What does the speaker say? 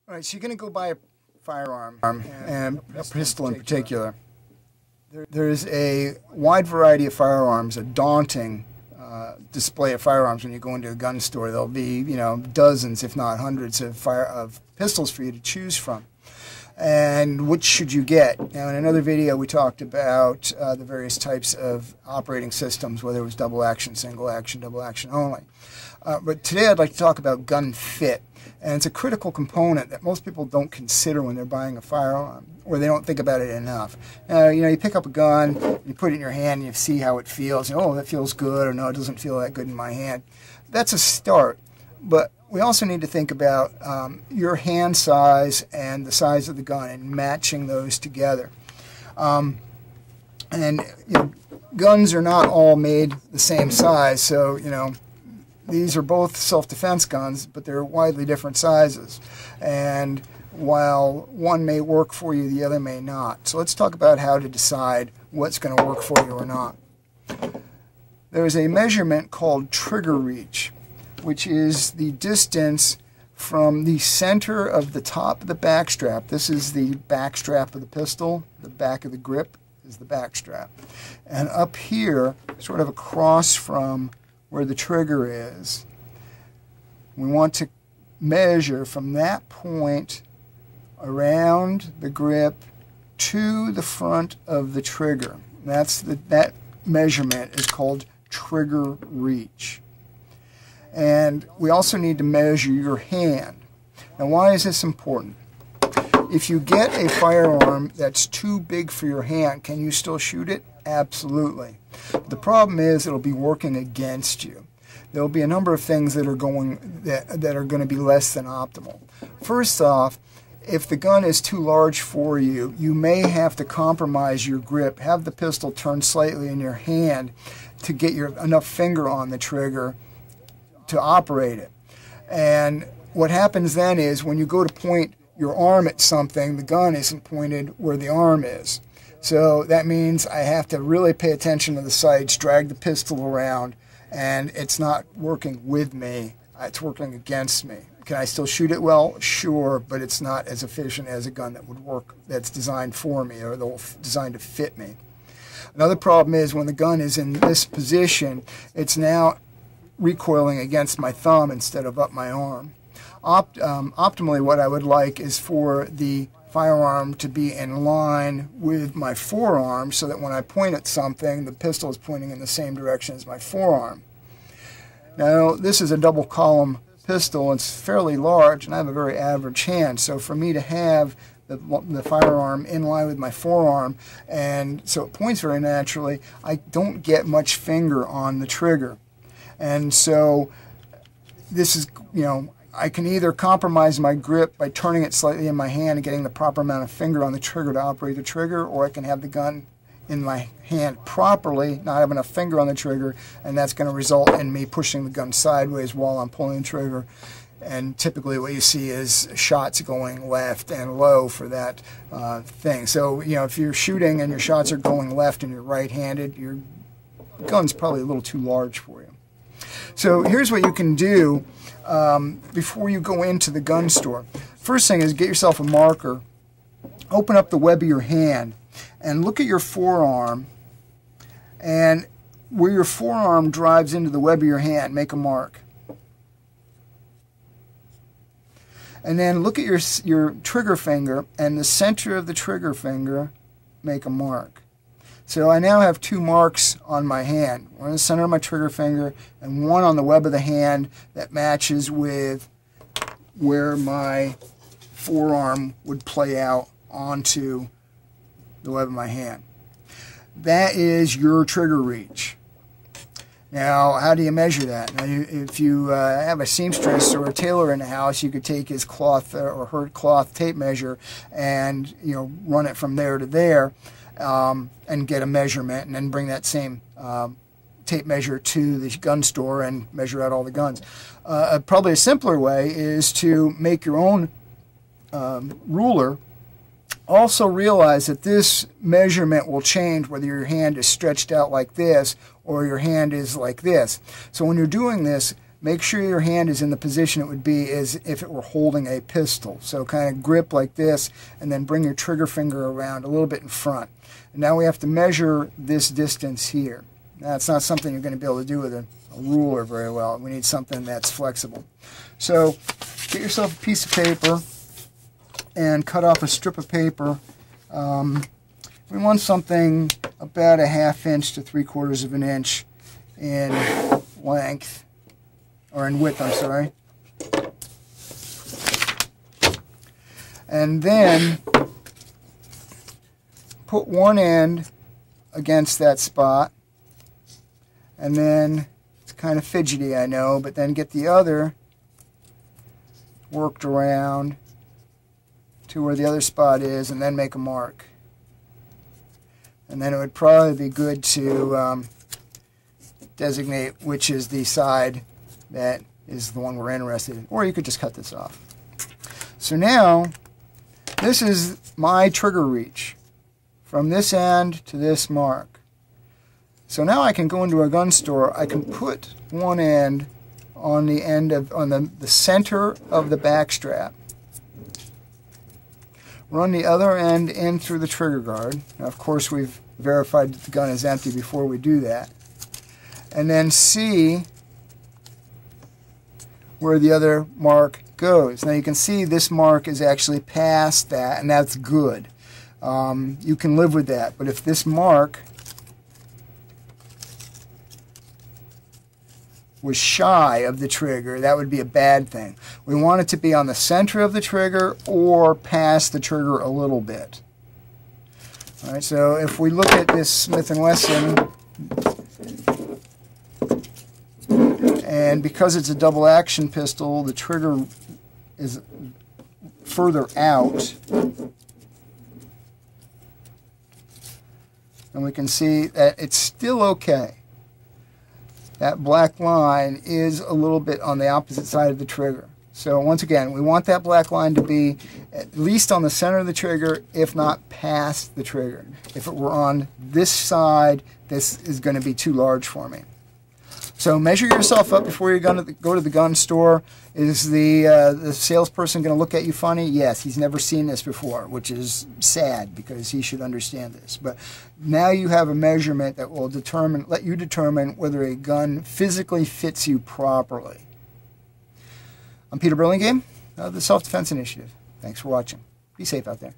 All right, so you're going to go buy a firearm and a pistol in particular. There's a wide variety of firearms, a daunting display of firearms when you go into a gun store. There'll be, dozens, if not hundreds, of pistols for you to choose from. And which should you get? Now, in another video, we talked about the various types of operating systems, whether it was double action, single action, double action only. But today, I'd like to talk about gun fit. And it's a critical component that most people don't consider when they're buying a firearm, or they don't think about it enough. You pick up a gun, you put it in your hand, and you see how it feels. Oh, that feels good, or no, it doesn't feel that good in my hand. That's a start. But we also need to think about your hand size and the size of the gun and matching those together. Guns are not all made the same size, so, these are both self-defense guns, but they're widely different sizes. And while one may work for you, the other may not. So let's talk about how to decide what's going to work for you or not. There's a measurement called trigger reach, which is the distance from the center of the top of the backstrap. This is the backstrap of the pistol. The back of the grip is the backstrap. And up here, sort of across from where the trigger is, we want to measure from that point around the grip to the front of the trigger. That measurement is called trigger reach. And we also need to measure your hand. Now, why is this important? If you get a firearm that's too big for your hand, can you still shoot it? Absolutely. The problem is it'll be working against you. There'll be a number of things that are going to be less than optimal. First off, if the gun is too large for you, you may have to compromise your grip, have the pistol turned slightly in your hand to get enough finger on the trigger to operate it. And what happens then is when you go to point your arm at something, the gun isn't pointed where the arm is. So that means I have to really pay attention to the sights, drag the pistol around, and it's not working with me, it's working against me. Can I still shoot it well? Sure, but it's not as efficient as a gun that would work, that's designed for me, or designed to fit me. Another problem is when the gun is in this position, it's now recoiling against my thumb instead of up my arm. Optimally, what I would like is for the firearm to be in line with my forearm so that when I point at something, the pistol is pointing in the same direction as my forearm. Now, this is a double column pistol. It's fairly large, and I have a very average hand. So for me to have the firearm in line with my forearm, and so it points very naturally, I don't get much finger on the trigger. And so this is, I can either compromise my grip by turning it slightly in my hand and getting the proper amount of finger on the trigger to operate the trigger, or I can have the gun in my hand properly, not have enough finger on the trigger, and that's going to result in me pushing the gun sideways while I'm pulling the trigger. And typically what you see is shots going left and low for that thing. So, if you're shooting and your shots are going left and you're right-handed, your gun's probably a little too large for you. So here's what you can do before you go into the gun store. First thing is get yourself a marker, open up the web of your hand, and look at your forearm, and where your forearm drives into the web of your hand, make a mark. And then look at your trigger finger, and the center of the trigger finger, make a mark. So I now have two marks on my hand, one in the center of my trigger finger and one on the web of the hand that matches with where my forearm would play out onto the web of my hand. That is your trigger reach. Now, how do you measure that? Now, if you have a seamstress or a tailor in the house, you could take his cloth or her cloth tape measure and run it from there to there. And get a measurement, and then bring that same tape measure to the gun store and measure out all the guns. Probably a simpler way is to make your own ruler. Also realize that this measurement will change whether your hand is stretched out like this or your hand is like this. So when you're doing this, make sure your hand is in the position it would be as if it were holding a pistol. So kind of grip like this, and then bring your trigger finger around a little bit in front. And now we have to measure this distance here. Now, it's not something you're going to be able to do with a ruler very well. We need something that's flexible. So get yourself a piece of paper and cut off a strip of paper. We want something about a 1/2 inch to 3/4 of an inch in length, or in width, I'm sorry. And then put one end against that spot, and then it's kind of fidgety, I know, but then get the other worked around to where the other spot is, and then make a mark. And then it would probably be good to designate which is the side that is the one we're interested in, or you could just cut this off. So now, this is my trigger reach from this end to this mark. So now I can go into a gun store. I can put one end on the center of the back strap, run the other end in through the trigger guard. Now, of course, we've verified that the gun is empty before we do that, and then see where the other mark goes. Now you can see this mark is actually past that, and that's good. You can live with that, but if this mark was shy of the trigger, that would be a bad thing. We want it to be on the center of the trigger or past the trigger a little bit. All right, so if we look at this Smith & Wesson, and because it's a double action pistol, the trigger is further out, and we can see that it's still okay. That black line is a little bit on the opposite side of the trigger. So once again, we want that black line to be at least on the center of the trigger, if not past the trigger. If it were on this side, this is going to be too large for me. So measure yourself up before you're going to go to the gun store. Is the salesperson going to look at you funny? Yes, he's never seen this before, which is sad because he should understand this. But now you have a measurement that will let you determine whether a gun physically fits you properly. I'm Peter Burlingame of the Self-Defense Initiative. Thanks for watching. Be safe out there.